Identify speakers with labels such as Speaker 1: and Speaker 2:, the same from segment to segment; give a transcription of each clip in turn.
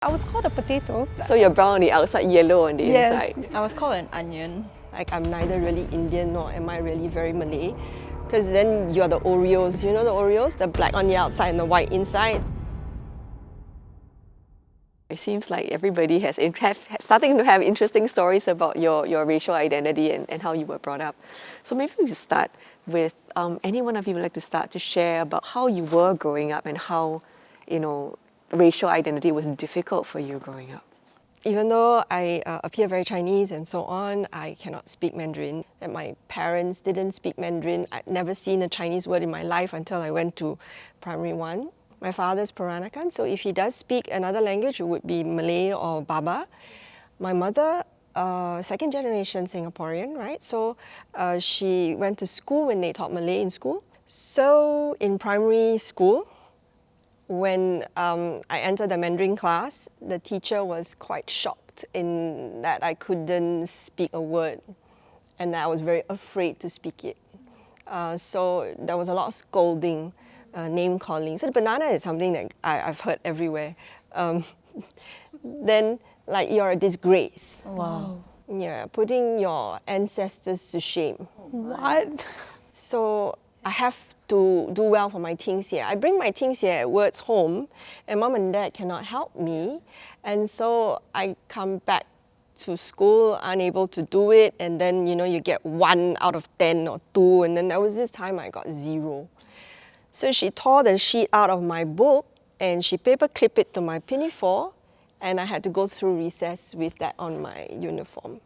Speaker 1: I was called a potato.
Speaker 2: So you're brown on the outside, yellow on the inside.
Speaker 3: I was called an onion. Like, I'm neither really Indian nor am I really very Malay. Because then you're the Oreos. You know the Oreos? The black on the outside and the white inside.
Speaker 2: It seems like everybody has starting to have interesting stories about your racial identity and how you were brought up. So maybe we start with any one of you would like to start to share about how you were growing up and how, racial identity was difficult for you growing up.
Speaker 3: Even though I appear very Chinese and so on, I cannot speak Mandarin. And my parents didn't speak Mandarin. I'd never seen a Chinese word in my life until I went to primary 1. My father's Peranakan, so if he does speak another language, it would be Malay or Baba. My mother, second generation Singaporean, right? So she went to school when they taught Malay in school. So in primary school, when I entered the Mandarin class, the teacher was quite shocked in that I couldn't speak a word and that I was very afraid to speak it. So there was a lot of scolding. Name calling. So the banana is something that I've heard everywhere. Then, like, you're a disgrace.
Speaker 1: Wow.
Speaker 3: Yeah, putting your ancestors to shame.
Speaker 1: What?
Speaker 3: So I have to do well for my things here. I bring my things here at words home, and mom and dad cannot help me. And so I come back to school unable to do it, and then, you get 1 out of 10 or 2, and then there was this time I got 0. So she tore the sheet out of my book and she paper clipped it to my pinafore, and I had to go through recess with that on my uniform.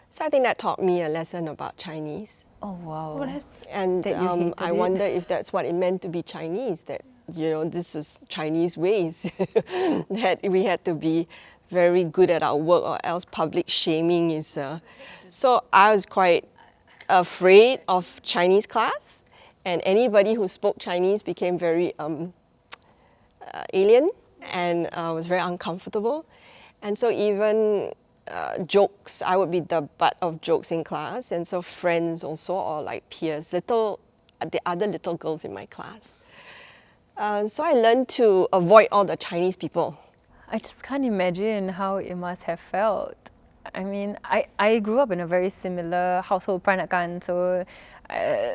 Speaker 3: So I think that taught me a lesson about Chinese.
Speaker 4: Oh wow.
Speaker 1: Oh, that's...
Speaker 3: And I wonder if that's what it meant to be Chinese, that, this was Chinese ways, that we had to be very good at our work or else public shaming is... So I was quite afraid of Chinese class. And anybody who spoke Chinese became very alien and was very uncomfortable. And so even jokes, I would be the butt of jokes in class. And so friends also, or like peers, the other little girls in my class. So I learned to avoid all the Chinese people.
Speaker 4: I just can't imagine how it must have felt. I mean, I grew up in a very similar household, Peranakan, so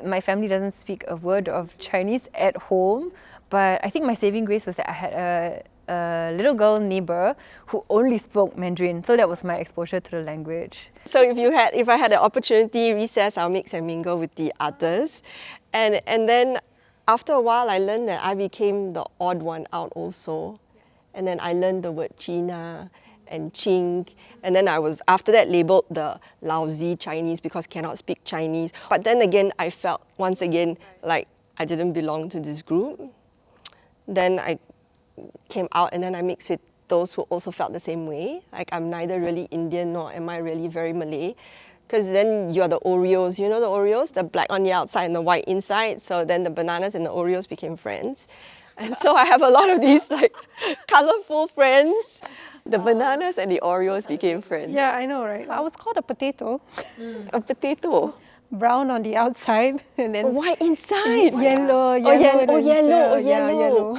Speaker 4: my family doesn't speak a word of Chinese at home, but I think my saving grace was that I had a little girl neighbor who only spoke Mandarin, so that was my exposure to the language.
Speaker 3: So if I had an opportunity, recess, I'll mix and mingle with the others. And then after a while, I learned that I became the odd one out also. And then I learned the word China and Ching, and then I was after that labelled the lousy Chinese because cannot speak Chinese. But then again, I felt once again like I didn't belong to this group. Then I came out and then I mixed with those who also felt the same way. Like, I'm neither really Indian nor am I really very Malay. Because then you're the Oreos. You know the Oreos? The black on the outside and the white inside. So then the bananas and the Oreos became friends. And so I have a lot of these like colourful friends.
Speaker 2: The bananas and the Oreos became friends.
Speaker 1: Yeah, I know, right? I was called a potato.
Speaker 2: A potato.
Speaker 1: Brown on the outside and then
Speaker 3: White inside.
Speaker 1: yellow.
Speaker 3: Yellow.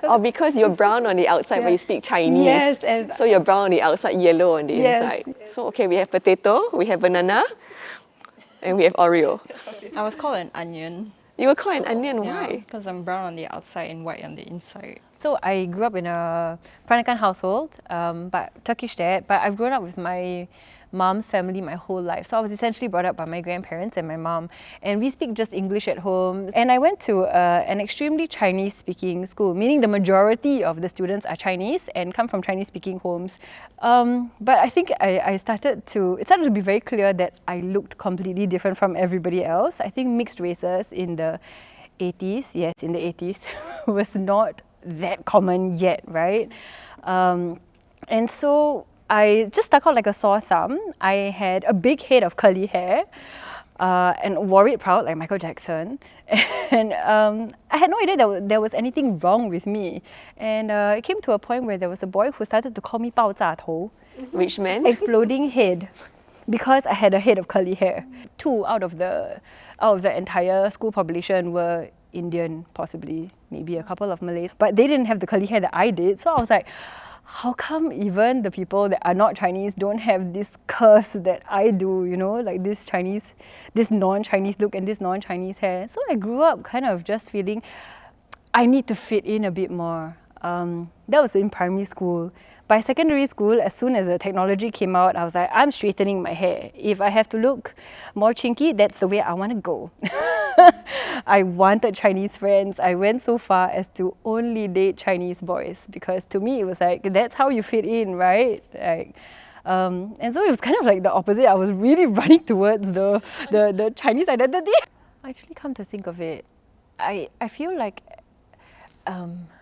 Speaker 2: Or because you're brown on the outside but you speak Chinese.
Speaker 1: Yes, and...
Speaker 2: So you're brown on the outside, yellow on the
Speaker 1: Yes.
Speaker 2: inside. So okay, we have potato, we have banana, and we have Oreo.
Speaker 3: I was called an onion.
Speaker 2: You were called an onion, why?
Speaker 3: Because I'm brown on the outside and white on the inside.
Speaker 4: So I grew up in a Peranakan household, but Turkish dad, but I've grown up with my mom's family my whole life. So I was essentially brought up by my grandparents and my mom, and we speak just English at home. And I went to an extremely Chinese-speaking school, meaning the majority of the students are Chinese and come from Chinese-speaking homes. But I think it started to be very clear that I looked completely different from everybody else. I think mixed races in the 80s, yes, in the 80s, was not that common yet, right? And so I just stuck out like a sore thumb. I had a big head of curly hair and wore it proud like Michael Jackson. And I had no idea that there was anything wrong with me. And it came to a point where there was a boy who started to call me 爆炸头.
Speaker 2: Which meant?
Speaker 4: Exploding head. Because I had a head of curly hair. 2 out of the entire school population were Indian, possibly, maybe a couple of Malays. But they didn't have the curly hair that I did. So I was like, how come even the people that are not Chinese don't have this curse that I do, you know, like this non-Chinese look and this non-Chinese hair. So I grew up kind of just feeling I need to fit in a bit more. That was in primary school. By secondary school, as soon as the technology came out, I was like, I'm straightening my hair. If I have to look more chinky, that's the way I want to go. I wanted Chinese friends. I went so far as to only date Chinese boys because to me it was like, that's how you fit in, right? Like, and so it was kind of like the opposite. I was really running towards the Chinese identity. Actually, come to think of it, I feel like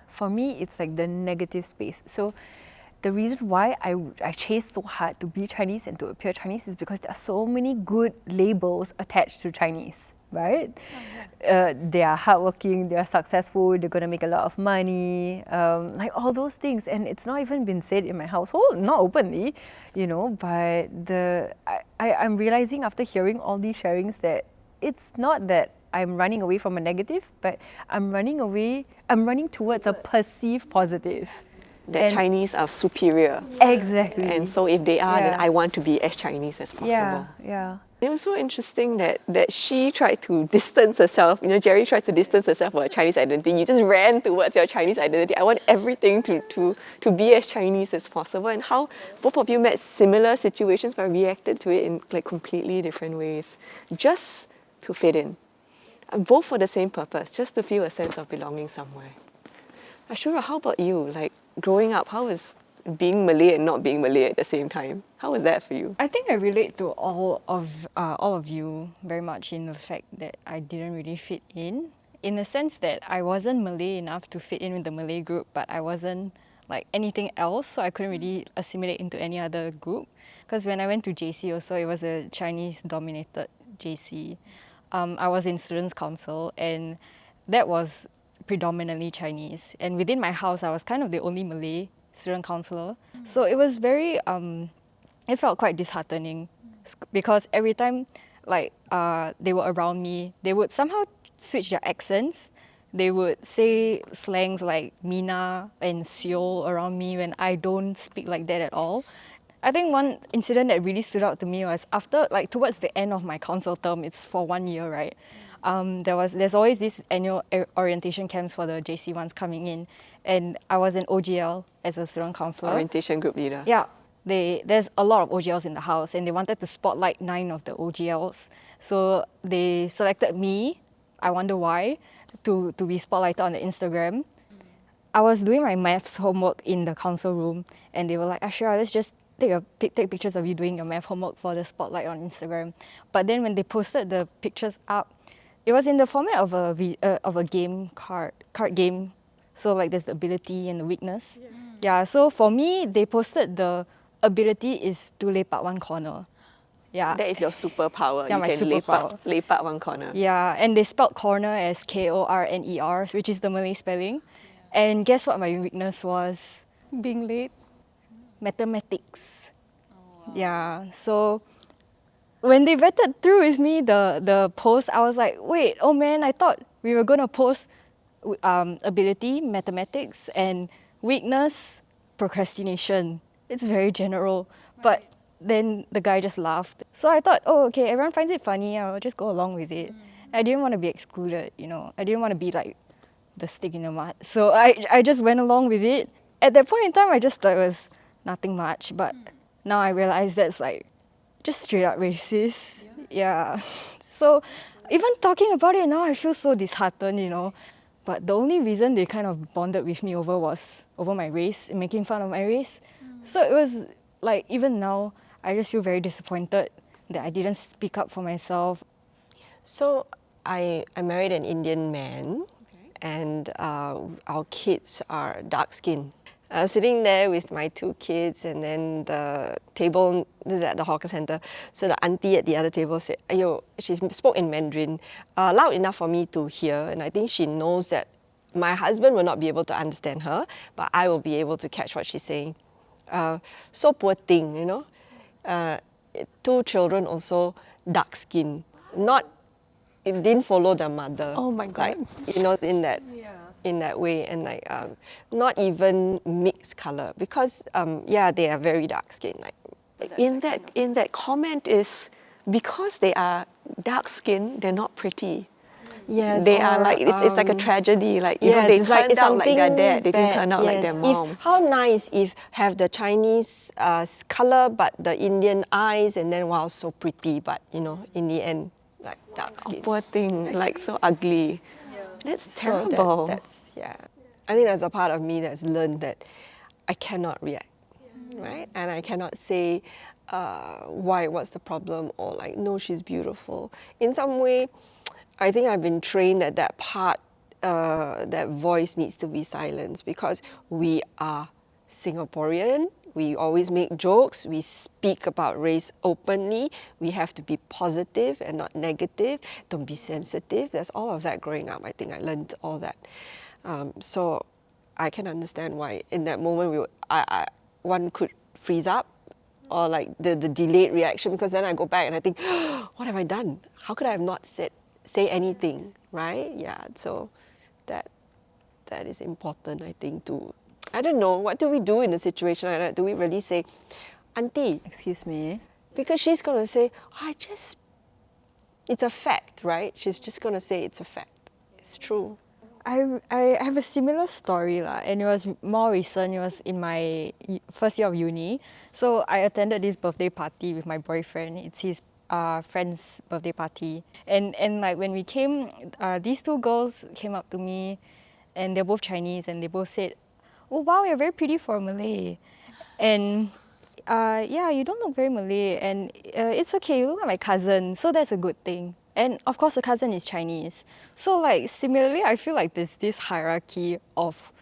Speaker 4: for me, it's like the negative space. So the reason why I chased so hard to be Chinese and to appear Chinese is because there are so many good labels attached to Chinese, right? They are hardworking, they are successful, they're going to make a lot of money, like all those things. And it's not even been said in my household, not openly, you know, but I'm realizing after hearing all these sharings that it's not that I'm running away from a negative, but I'm running towards a perceived positive.
Speaker 2: That
Speaker 4: And-
Speaker 2: Chinese are superior.
Speaker 4: Exactly.
Speaker 2: And so if they are, then
Speaker 4: Yeah.
Speaker 2: I want to be as Chinese as possible.
Speaker 4: Yeah.
Speaker 2: It was so interesting that she tried to distance herself. You know, Jerry tried to distance herself from her Chinese identity. You just ran towards your Chinese identity. I want everything to be as Chinese as possible. And how both of you met similar situations but reacted to it in like completely different ways, just to fit in. And both for the same purpose, just to feel a sense of belonging somewhere. Ashura, how about you? Like growing up, how was being Malay and not being Malay at the same time? How was that for you?
Speaker 5: I think I relate to all of you very much in the fact that I didn't really fit in the sense that I wasn't Malay enough to fit in with the Malay group, but I wasn't like anything else, so I couldn't really assimilate into any other group. Because when I went to JC also, it was a Chinese-dominated JC. I was in Students' Council, and that was predominantly Chinese. And within my house, I was kind of the only Malay student councillor. So it was very, it felt quite disheartening because every time like they were around me, they would somehow switch their accents. They would say slangs like Mina and Seoul around me when I don't speak like that at all. I think one incident that really stood out to me was after, like towards the end of my council term, it's for 1 year, right? There's always these annual orientation camps for the JC ones coming in, and I was in OGL as a student councillor.
Speaker 2: Orientation group leader.
Speaker 5: Yeah, there's a lot of OGLs in the house, and they wanted to spotlight 9 of the OGLs. So they selected me, I wonder why, to be spotlighted on the Instagram. I was doing my maths homework in the council room, and they were like, Ashura, let's just take pictures of you doing your math homework for the spotlight on Instagram. But then when they posted the pictures up, it was in the format of a game card game. So like there's the ability and the weakness. Yeah, so for me, they posted the ability is to lepak one corner. Yeah.
Speaker 2: That is your superpower.
Speaker 5: Yeah,
Speaker 2: you
Speaker 5: my
Speaker 2: can
Speaker 5: superpower.
Speaker 2: lepak one corner.
Speaker 5: Yeah, and they spelled corner as Korner, which is the Malay spelling. And guess what my weakness was?
Speaker 1: Being late.
Speaker 5: Mathematics. Yeah, so when they vetted through with me the post, I was like, wait, oh man, I thought we were going to post ability, mathematics, and weakness, procrastination. It's very general. But then the guy just laughed. So I thought, oh, okay, everyone finds it funny, I'll just go along with it. I didn't want to be excluded, you know. I didn't want to be like the stick in the mud. So I just went along with it. At that point in time, I just thought it was nothing much. But now I realize that's like just straight up racist. Yeah. So even talking about it now, I feel so disheartened, you know. But the only reason they kind of bonded with me was over my race and making fun of my race. So it was like, even now, I just feel very disappointed that I didn't speak up for myself.
Speaker 3: So I married an Indian man, and our kids are dark skinned. Sitting there with my 2 kids, and then the table, this is at the hawker centre, so the auntie at the other table said, "Ayo," she spoke in Mandarin, loud enough for me to hear, and I think she knows that my husband will not be able to understand her, but I will be able to catch what she's saying. So poor thing, you know. 2 children also dark skin, it didn't follow the mother.
Speaker 1: Oh my God.
Speaker 3: Like, you know, in that in that way, and like not even mixed color, because yeah, they are very dark skinned. Like
Speaker 2: In that comment is because they are dark skinned, they're not pretty.
Speaker 3: yes,
Speaker 2: They are
Speaker 3: or,
Speaker 2: like it's like a tragedy. Like you know,
Speaker 3: yes,
Speaker 2: they
Speaker 3: it's like
Speaker 2: turned
Speaker 3: it's
Speaker 2: out like their
Speaker 3: something
Speaker 2: dad. They didn't
Speaker 3: bad,
Speaker 2: turn out like
Speaker 3: yes.
Speaker 2: their mom.
Speaker 3: How nice if have the Chinese color but the Indian eyes, and then wow, so pretty, but you know, in the end, like dark
Speaker 2: Oh,
Speaker 3: skin.
Speaker 2: poor thing, like so ugly. That's
Speaker 3: So
Speaker 2: terrible.
Speaker 3: that's yeah. I think there's a part of me that's learned that I cannot react, right? And I cannot say why, what's the problem, or like no, she's beautiful. In some way, I think I've been trained that that part, that voice needs to be silenced, because we are Singaporean. We always make jokes. We speak about race openly. We have to be positive and not negative. Don't be sensitive. There's all of that growing up. I think I learned all that. So I can understand why in that moment one could freeze up, or like the delayed reaction, because then I go back and I think, what have I done? How could I have not say anything, right? Yeah, so that is important, I think, to, I don't know, what do we do in a situation like that? Do we really say, Auntie?
Speaker 5: Excuse me.
Speaker 3: Because she's going to say, it's a fact, right? She's just going to say it's a fact. It's true.
Speaker 5: I have a similar story lah, and it was more recent. It was in my first year of uni. So I attended this birthday party with my boyfriend. It's his friend's birthday party, and like when we came, these two girls came up to me, and they're both Chinese, and they both said, "Oh wow, you're very pretty for a Malay," and yeah, you don't look very Malay, and it's okay, you look like my cousin, so that's a good thing. And of course, the cousin is Chinese. So like similarly, I feel like there's this hierarchy of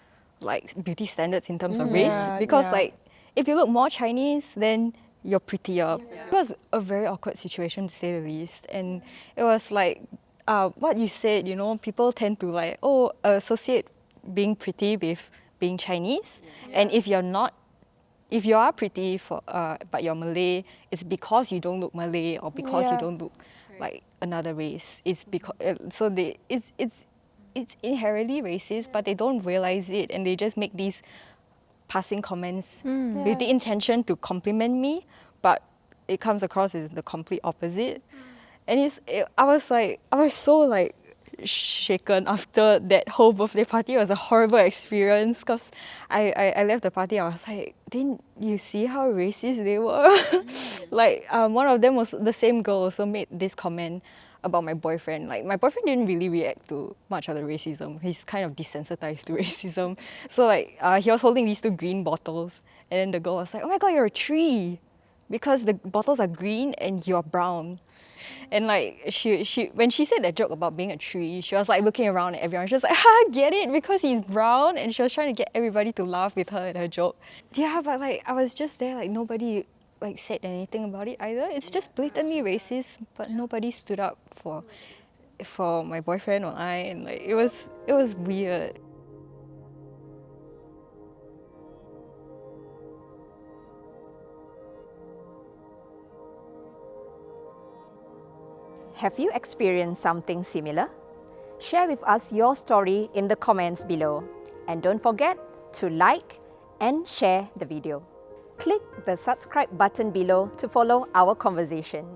Speaker 5: like beauty standards in terms of race. Because like if you look more Chinese, then you're prettier. It was a very awkward situation, to say the least. And it was like what you said, you know, people tend to like, associate being pretty with being Chinese. And if you're not, if you are pretty but you're Malay, it's because you don't look Malay, or because you don't look like another race. It's because it's inherently racist, but they don't realize it, and they just make these passing comments with the intention to compliment me, but it comes across as the complete opposite. And I was so like shaken after that whole birthday party. It was a horrible experience, because I left the party. I was like, didn't you see how racist they were? Like one of them was the same girl also made this comment about my boyfriend. Like my boyfriend didn't really react to much of the racism. He's kind of desensitized to racism. So like he was holding these two green bottles, and then the girl was like, "Oh my god, you're a tree, because the bottles are green and you're brown." And like she when she said that joke about being a tree, she was like looking around at everyone. She was like, get it? Because he's brown? And she was trying to get everybody to laugh with her at her joke. Yeah, but like I was just there, like nobody like said anything about it either. It's just blatantly racist, but nobody stood up for my boyfriend or I, and like it was weird.
Speaker 6: Have you experienced something similar? Share with us your story in the comments below. And don't forget to like and share the video. Click the subscribe button below to follow our conversation.